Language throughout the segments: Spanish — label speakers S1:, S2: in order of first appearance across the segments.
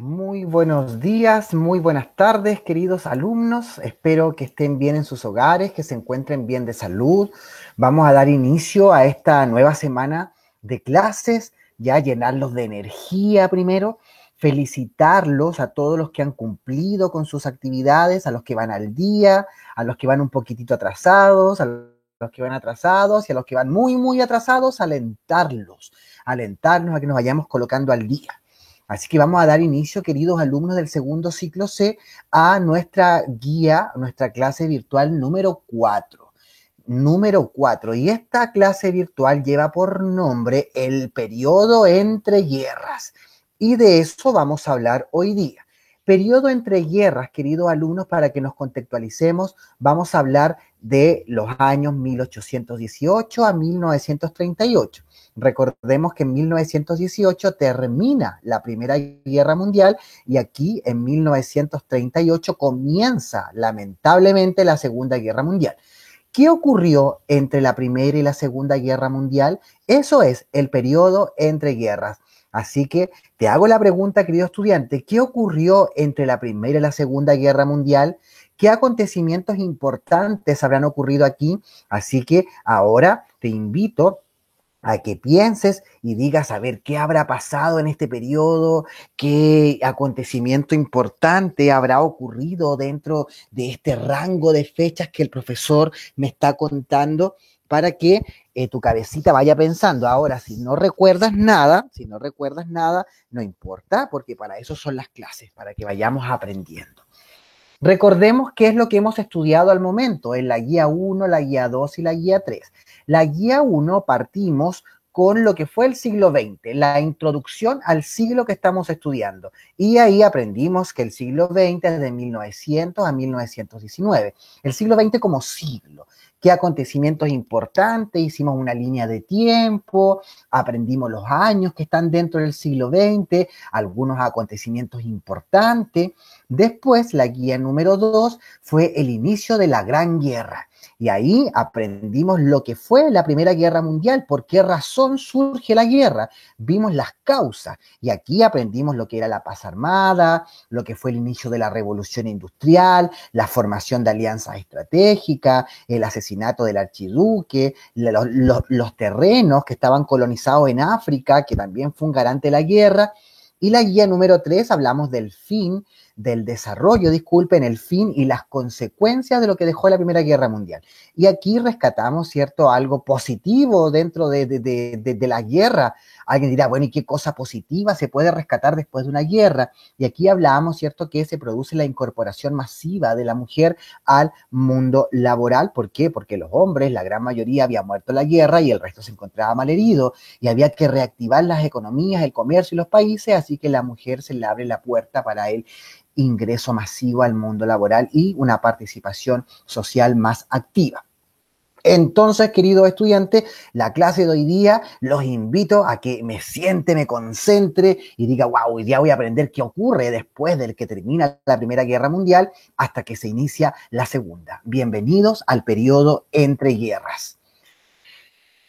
S1: Muy buenos días, muy buenas tardes, queridos alumnos. Espero que estén bien en sus hogares, que se encuentren bien de salud. Vamos a dar inicio a esta nueva semana de clases, ya llenarlos de energía primero, felicitarlos a todos los que han cumplido con sus actividades, a los que van al día, a los que van un poquitito atrasados, a los que van atrasados y a los que van muy, muy atrasados, alentarnos a que nos vayamos colocando al día. Así que vamos a dar inicio, queridos alumnos del segundo ciclo C, a nuestra guía, nuestra clase virtual número 4. Número 4. Y esta clase virtual lleva por nombre el periodo entre guerras. Y de eso vamos a hablar hoy día. Periodo entre guerras, queridos alumnos, para que nos contextualicemos, vamos a hablar de los años 1818 a 1938. Recordemos que en 1918 termina la Primera Guerra Mundial y aquí en 1938 comienza lamentablemente la Segunda Guerra Mundial. ¿Qué ocurrió entre la Primera y la Segunda Guerra Mundial? Eso es el periodo entre guerras. Así que te hago la pregunta, querido estudiante, ¿qué ocurrió entre la Primera y la Segunda Guerra Mundial? ¿Qué acontecimientos importantes habrán ocurrido aquí? Así que ahora te invito a que pienses y digas, a ver, ¿qué habrá pasado en este periodo? ¿Qué acontecimiento importante habrá ocurrido dentro de este rango de fechas que el profesor me está contando? Para que tu cabecita vaya pensando. Ahora, si no recuerdas nada, no importa, porque para eso son las clases, para que vayamos aprendiendo. Recordemos qué es lo que hemos estudiado al momento en la guía 1, la guía 2 y la guía 3. La guía 1 partimos con lo que fue el siglo XX, la introducción al siglo que estamos estudiando. Y ahí aprendimos que el siglo XX es de 1900 a 1919. El siglo XX como siglo. ¿Qué acontecimientos importantes? Hicimos una línea de tiempo, aprendimos los años que están dentro del siglo XX, algunos acontecimientos importantes. Después, la guía número 2 fue el inicio de la Gran Guerra. Y ahí aprendimos lo que fue la Primera Guerra Mundial, por qué razón surge la guerra. Vimos las causas. Y aquí aprendimos lo que era la paz armada, lo que fue el inicio de la revolución industrial, la formación de alianzas estratégicas, el asesinato del archiduque, los terrenos que estaban colonizados en África, que también fue un garante de la guerra. Y la guía número 3 hablamos del fin, del desarrollo, disculpen, el fin y las consecuencias de lo que dejó la Primera Guerra Mundial. Y aquí rescatamos, ¿cierto?, algo positivo dentro de la guerra. Alguien dirá, bueno, ¿y qué cosa positiva se puede rescatar después de una guerra? Y aquí hablamos, ¿cierto?, que se produce la incorporación masiva de la mujer al mundo laboral. ¿Por qué? Porque los hombres, la gran mayoría, había muerto en la guerra y el resto se encontraba malherido y había que reactivar las economías, el comercio y los países, así que la mujer se le abre la puerta para el ingreso masivo al mundo laboral y una participación social más activa. Entonces, queridos estudiantes, la clase de hoy día los invito a que me siente, me concentre y diga, wow, hoy día voy a aprender qué ocurre después de que termina la Primera Guerra Mundial hasta que se inicia la Segunda. Bienvenidos al periodo entre guerras.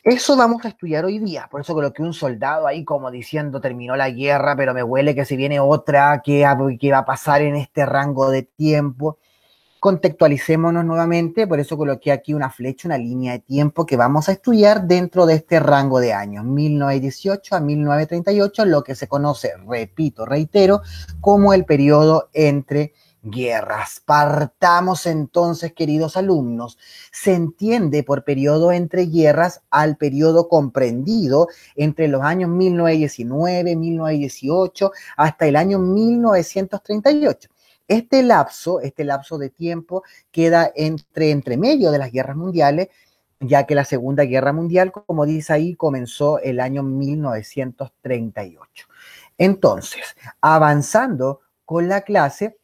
S1: Eso vamos a estudiar hoy día, por eso coloqué un soldado ahí como diciendo terminó la guerra, pero me huele que se viene otra, que va a pasar en este rango de tiempo. Contextualicémonos nuevamente, por eso coloqué aquí una flecha, una línea de tiempo que vamos a estudiar dentro de este rango de años, 1918 a 1938, lo que se conoce, repito, reitero, como el periodo entre guerras. Partamos entonces, queridos alumnos. Se entiende por periodo entre guerras al periodo comprendido entre los años 1919, 1918 hasta el año 1938. Este lapso de tiempo queda entre medio de las guerras mundiales, ya que la Segunda Guerra Mundial, como dice ahí, comenzó el año 1938. Entonces, avanzando con la clase,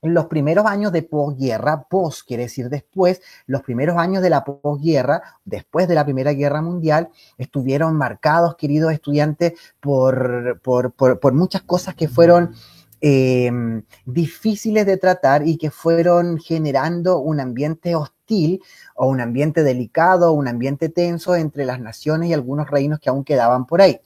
S1: en los primeros años de posguerra, post quiere decir después, los primeros años de la posguerra, después de la Primera Guerra Mundial, estuvieron marcados, queridos estudiantes, por muchas cosas que fueron eh, difíciles de tratar y que fueron generando un ambiente hostil o un ambiente delicado, un ambiente tenso entre las naciones y algunos reinos que aún quedaban por ahí.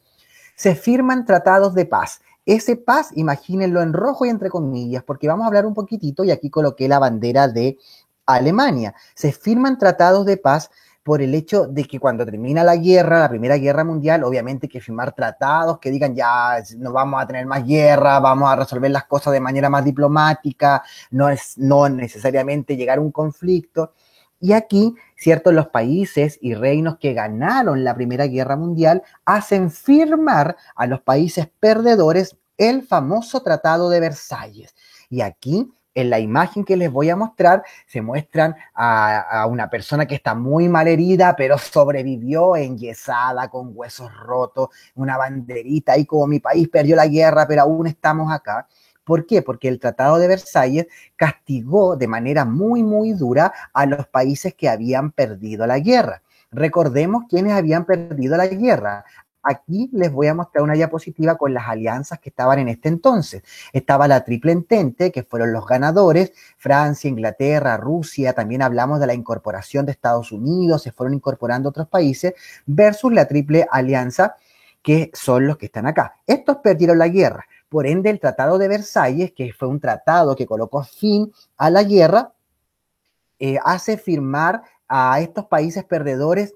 S1: Se firman tratados de paz Ese paz, imagínenlo en rojo y entre comillas, porque vamos a hablar un poquitito, y aquí coloqué la bandera de Alemania. Se firman tratados de paz por el hecho de que cuando termina la guerra, la Primera Guerra Mundial, obviamente hay que firmar tratados que digan ya no vamos a tener más guerra, vamos a resolver las cosas de manera más diplomática, no necesariamente llegar a un conflicto. Y aquí, ¿cierto? Los países y reinos que ganaron la Primera Guerra Mundial hacen firmar a los países perdedores el famoso Tratado de Versalles. Y aquí, en la imagen que les voy a mostrar, se muestran a una persona que está muy mal herida, pero sobrevivió enyesada, con huesos rotos, una banderita, y como mi país perdió la guerra, pero aún estamos acá. ¿Por qué? Porque el Tratado de Versalles castigó de manera muy, muy dura a los países que habían perdido la guerra. Recordemos quiénes habían perdido la guerra. Aquí les voy a mostrar una diapositiva con las alianzas que estaban en este entonces. Estaba la Triple Entente, que fueron los ganadores, Francia, Inglaterra, Rusia, también hablamos de la incorporación de Estados Unidos, se fueron incorporando otros países, versus la Triple Alianza, que son los que están acá. Estos perdieron la guerra. Por ende, el Tratado de Versalles, que fue un tratado que colocó fin a la guerra, hace firmar a estos países perdedores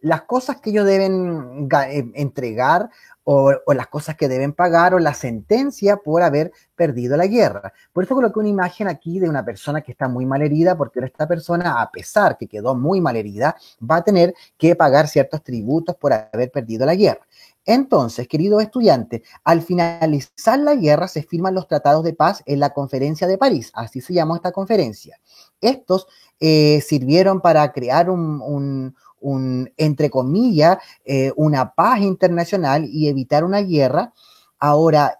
S1: las cosas que ellos deben entregar o las cosas que deben pagar o la sentencia por haber perdido la guerra. Por eso coloqué una imagen aquí de una persona que está muy mal herida, porque esta persona, a pesar que quedó muy mal herida, va a tener que pagar ciertos tributos por haber perdido la guerra. Entonces, queridos estudiantes, al finalizar la guerra se firman los tratados de paz en la Conferencia de París, así se llamó esta conferencia. Estos sirvieron para crear entre comillas, una paz internacional y evitar una guerra. Ahora,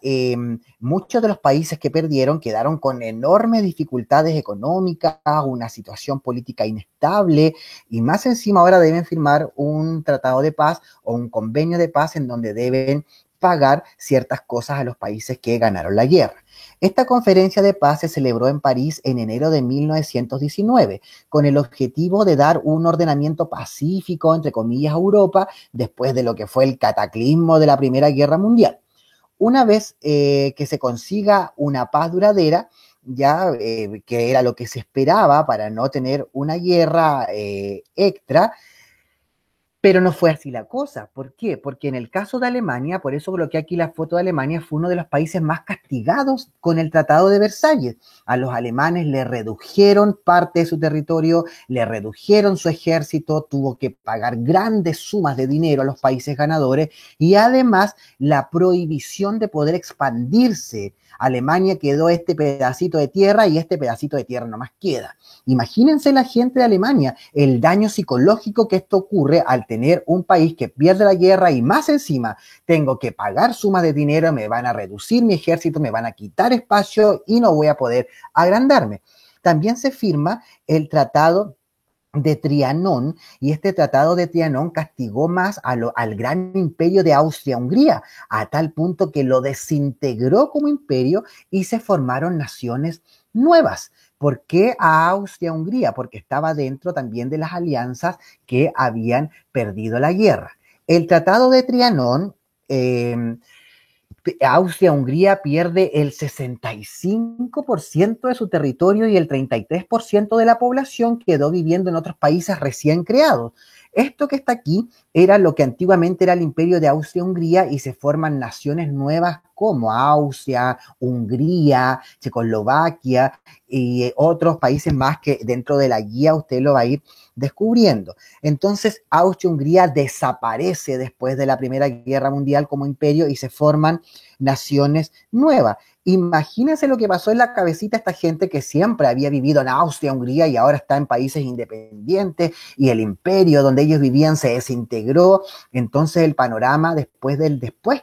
S1: muchos de los países que perdieron quedaron con enormes dificultades económicas, una situación política inestable, y más encima ahora deben firmar un tratado de paz o un convenio de paz en donde deben pagar ciertas cosas a los países que ganaron la guerra. Esta conferencia de paz se celebró en París en enero de 1919, con el objetivo de dar un ordenamiento pacífico, entre comillas, a Europa, después de lo que fue el cataclismo de la Primera Guerra Mundial. Una vez que se consiga una paz duradera, ya que era lo que se esperaba para no tener una guerra extra, pero no fue así la cosa. ¿Por qué? Porque en el caso de Alemania, por eso coloqué aquí la foto de Alemania, fue uno de los países más castigados con el Tratado de Versalles. A los alemanes le redujeron parte de su territorio, le redujeron su ejército, tuvo que pagar grandes sumas de dinero a los países ganadores y además la prohibición de poder expandirse. Alemania quedó este pedacito de tierra y este pedacito de tierra nomás queda. Imagínense la gente de Alemania, el daño psicológico que esto ocurre al tener un país que pierde la guerra y más encima tengo que pagar sumas de dinero, me van a reducir mi ejército, me van a quitar espacio y no voy a poder agrandarme. También se firma el tratado de Trianón, y este tratado de Trianón castigó más al gran imperio de Austria-Hungría, a tal punto que lo desintegró como imperio y se formaron naciones nuevas. ¿Por qué a Austria-Hungría? Porque estaba dentro también de las alianzas que habían perdido la guerra. El tratado de Trianón, Austria-Hungría pierde el 65% de su territorio y el 33% de la población quedó viviendo en otros países recién creados. Esto que está aquí era lo que antiguamente era el imperio de Austria-Hungría y se forman naciones nuevas como Austria, Hungría, Checoslovaquia y otros países más que dentro de la guía usted lo va a ir descubriendo. Entonces, Austria-Hungría desaparece después de la Primera Guerra Mundial como imperio y se forman naciones nuevas. Imagínense lo que pasó en la cabecita a esta gente que siempre había vivido en Austria-Hungría y ahora está en países independientes y el imperio donde ellos vivían se desintegró. Entonces el panorama después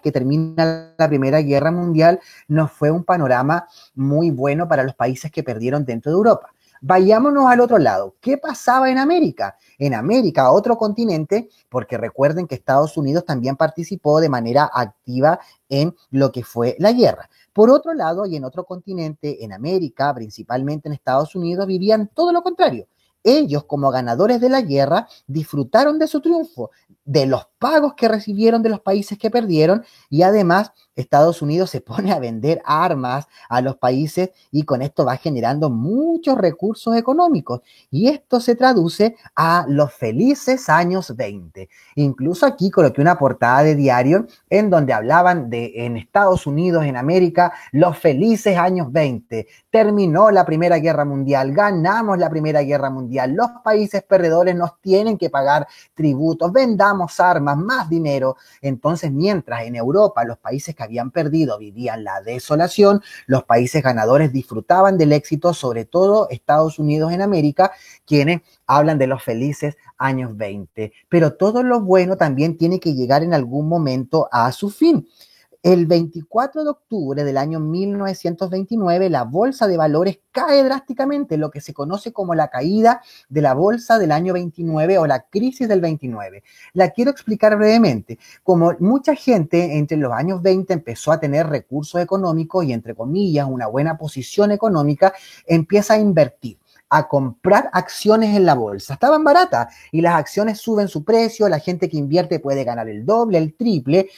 S1: que termina la Primera Guerra Mundial no fue un panorama muy bueno para los países que perdieron dentro de Europa. Vayámonos al otro lado. ¿Qué pasaba en América? En América, otro continente, porque recuerden que Estados Unidos también participó de manera activa en lo que fue la guerra. Por otro lado, y en otro continente, en América, principalmente en Estados Unidos, vivían todo lo contrario. Ellos, como ganadores de la guerra, disfrutaron de su triunfo. de los pagos que recibieron de los países que perdieron, y además Estados Unidos se pone a vender armas a los países y con esto va generando muchos recursos económicos. Y esto se traduce a los felices años 20. Incluso aquí coloqué una portada de diario en donde hablaban de en Estados Unidos, en América, los felices años 20. Terminó la Primera Guerra Mundial, ganamos la Primera Guerra Mundial, los países perdedores nos tienen que pagar tributos, vendamos armas, más dinero. Entonces, mientras en Europa los países que habían perdido vivían la desolación, los países ganadores disfrutaban del éxito, sobre todo Estados Unidos en América, quienes hablan de los felices años 20. Pero todo lo bueno también tiene que llegar en algún momento a su fin. El 24 de octubre del año 1929, la bolsa de valores cae drásticamente, lo que se conoce como la caída de la bolsa del año 29 o la crisis del 29. La quiero explicar brevemente. Como mucha gente entre los años 20 empezó a tener recursos económicos y, entre comillas, una buena posición económica, empieza a invertir, a comprar acciones en la bolsa. Estaban baratas y las acciones suben su precio, la gente que invierte puede ganar el doble, el triple.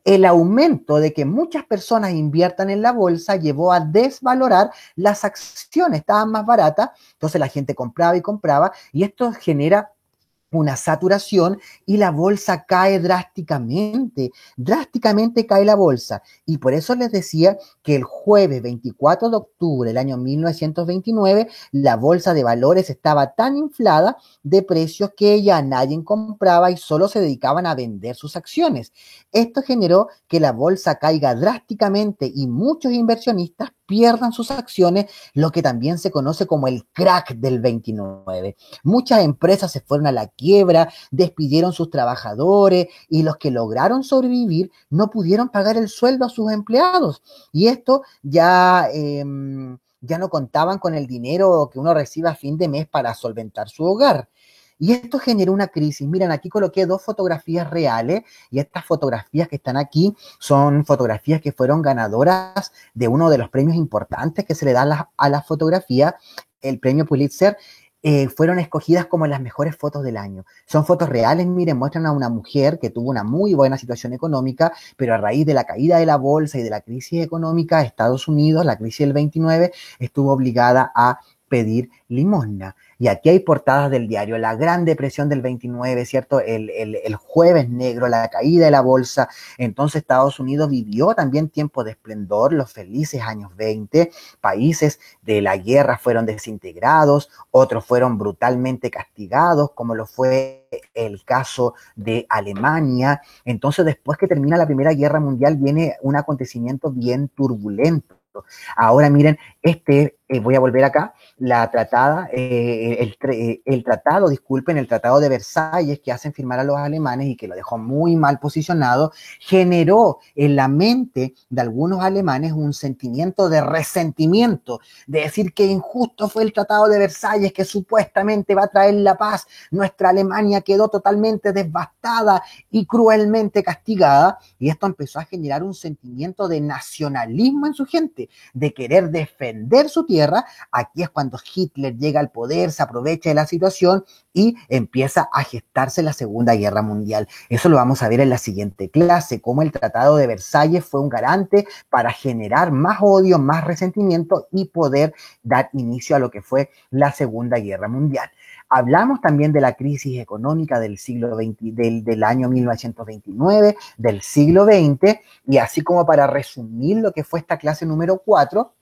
S1: El aumento de que muchas personas inviertan en la bolsa llevó a desvalorar las acciones, estaban más baratas, entonces la gente compraba y compraba, y esto genera una saturación y la bolsa cae drásticamente, drásticamente cae la bolsa. Y por eso les decía que el jueves 24 de octubre del año 1929, la bolsa de valores estaba tan inflada de precios que ya nadie compraba y solo se dedicaban a vender sus acciones. Esto generó que la bolsa caiga drásticamente y muchos inversionistas pierdan sus acciones, lo que también se conoce como el crack del 29. Muchas empresas se fueron a la quiebra, despidieron sus trabajadores y los que lograron sobrevivir no pudieron pagar el sueldo a sus empleados. Y esto ya no contaban con el dinero que uno recibe a fin de mes para solventar su hogar. Y esto generó una crisis. Miren, aquí coloqué dos fotografías reales y estas fotografías que están aquí son fotografías que fueron ganadoras de uno de los premios importantes que se le da a la fotografía, el premio Pulitzer. Fueron escogidas como las mejores fotos del año. Son fotos reales, miren, muestran a una mujer que tuvo una muy buena situación económica, pero a raíz de la caída de la bolsa y de la crisis económica, Estados Unidos, la crisis del 29, estuvo obligada a pedir limosna. Y aquí hay portadas del diario, la Gran Depresión del 29, ¿cierto? El jueves negro, la caída de la bolsa. Entonces Estados Unidos vivió también tiempos de esplendor, los felices años 20. Países de la guerra fueron desintegrados, otros fueron brutalmente castigados, como lo fue el caso de Alemania. Entonces, después que termina la Primera Guerra Mundial, viene un acontecimiento bien turbulento. Ahora miren, voy a volver acá, el Tratado de Versalles que hacen firmar a los alemanes y que lo dejó muy mal posicionado, generó en la mente de algunos alemanes un sentimiento de resentimiento, de decir que injusto fue el Tratado de Versalles, que supuestamente va a traer la paz. Nuestra Alemania quedó totalmente devastada y cruelmente castigada, y esto empezó a generar un sentimiento de nacionalismo en su gente, de querer defender su tierra. Aquí es cuando Hitler llega al poder, se aprovecha de la situación y empieza a gestarse la Segunda Guerra Mundial. Eso lo vamos a ver en la siguiente clase, cómo el Tratado de Versalles fue un garante para generar más odio, más resentimiento y poder dar inicio a lo que fue la Segunda Guerra Mundial. Hablamos también de la crisis económica del siglo XX, del año 1929, del siglo XX, y así como para resumir lo que fue esta clase número 4,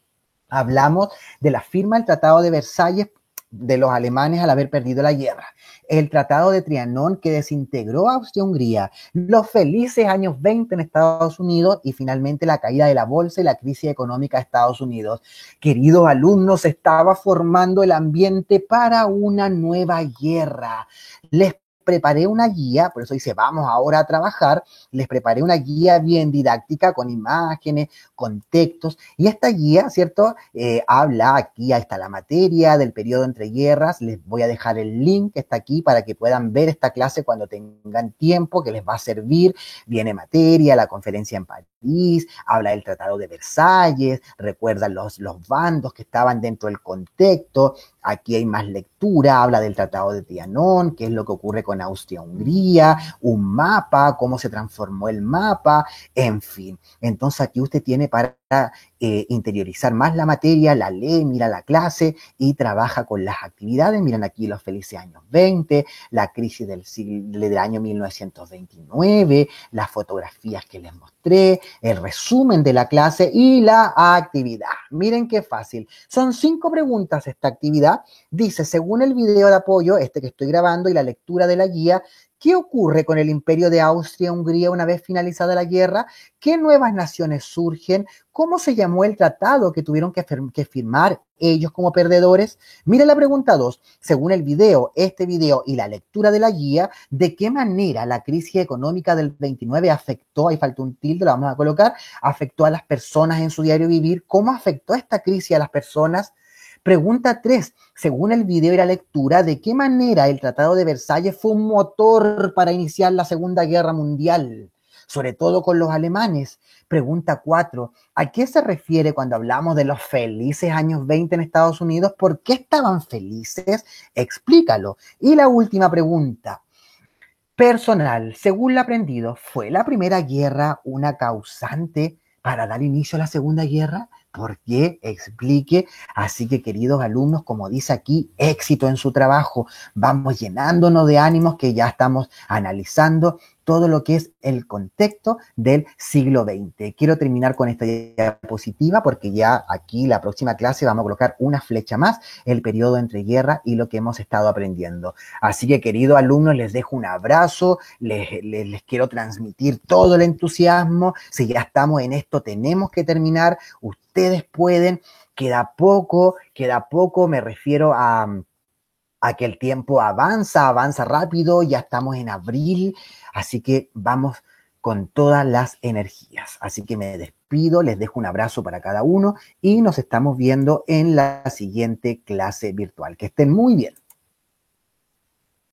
S1: hablamos de la firma del Tratado de Versalles de los alemanes al haber perdido la guerra, el Tratado de Trianón que desintegró a Austria-Hungría, los felices años 20 en Estados Unidos y finalmente la caída de la bolsa y la crisis económica de Estados Unidos. Queridos alumnos, se estaba formando el ambiente para una nueva guerra. Les preparé una guía, por eso dice, vamos ahora a trabajar, les preparé una guía bien didáctica con imágenes, con textos, y esta guía, ¿cierto? Habla, aquí está la materia del periodo entre guerras, les voy a dejar el link que está aquí para que puedan ver esta clase cuando tengan tiempo, que les va a servir, viene materia, la conferencia en París, habla del Tratado de Versalles, recuerda los bandos que estaban dentro del contexto. Aquí hay más lectura, habla del Tratado de Trianón, qué es lo que ocurre con Austria-Hungría, un mapa, cómo se transformó el mapa, en fin. Entonces aquí usted tiene para interiorizar más la materia, la lee, mira la clase y trabaja con las actividades. Miren aquí los felices años 20, la crisis del año 1929, las fotografías que les mostré, el resumen de la clase y la actividad. Miren qué fácil. Son 5 preguntas esta actividad. Dice, según el video de apoyo, este que estoy grabando y la lectura de la guía, ¿qué ocurre con el imperio de Austria-Hungría una vez finalizada la guerra? ¿Qué nuevas naciones surgen? ¿Cómo se llamó el tratado que tuvieron que firmar ellos como perdedores? Mire la pregunta 2. Según el video, este video y la lectura de la guía, ¿de qué manera la crisis económica del 29 afectó, ahí faltó un tilde, lo vamos a colocar, afectó a las personas en su diario vivir? ¿Cómo afectó esta crisis a las personas? Pregunta 3. Según el video y la lectura, ¿de qué manera el Tratado de Versalles fue un motor para iniciar la Segunda Guerra Mundial? Sobre todo con los alemanes. Pregunta 4. ¿A qué se refiere cuando hablamos de los felices años 20 en Estados Unidos? ¿Por qué estaban felices? Explícalo. Y la última pregunta. Personal, según lo aprendido, ¿fue la Primera Guerra una causante para dar inicio a la Segunda Guerra? ¿Por qué? Explique. Así que, queridos alumnos, como dice aquí, éxito en su trabajo. Vamos llenándonos de ánimos que ya estamos analizando todo lo que es el contexto del siglo XX. Quiero terminar con esta diapositiva porque ya aquí la próxima clase vamos a colocar una flecha más, el periodo entre guerra y lo que hemos estado aprendiendo. Así que, queridos alumnos, les dejo un abrazo, les quiero transmitir todo el entusiasmo. Si ya estamos en esto, tenemos que terminar. Ustedes pueden, queda poco, me refiero a que el tiempo avanza rápido, ya estamos en abril, así que vamos con todas las energías. Así que me despido, les dejo un abrazo para cada uno y nos estamos viendo en la siguiente clase virtual. Que estén muy bien.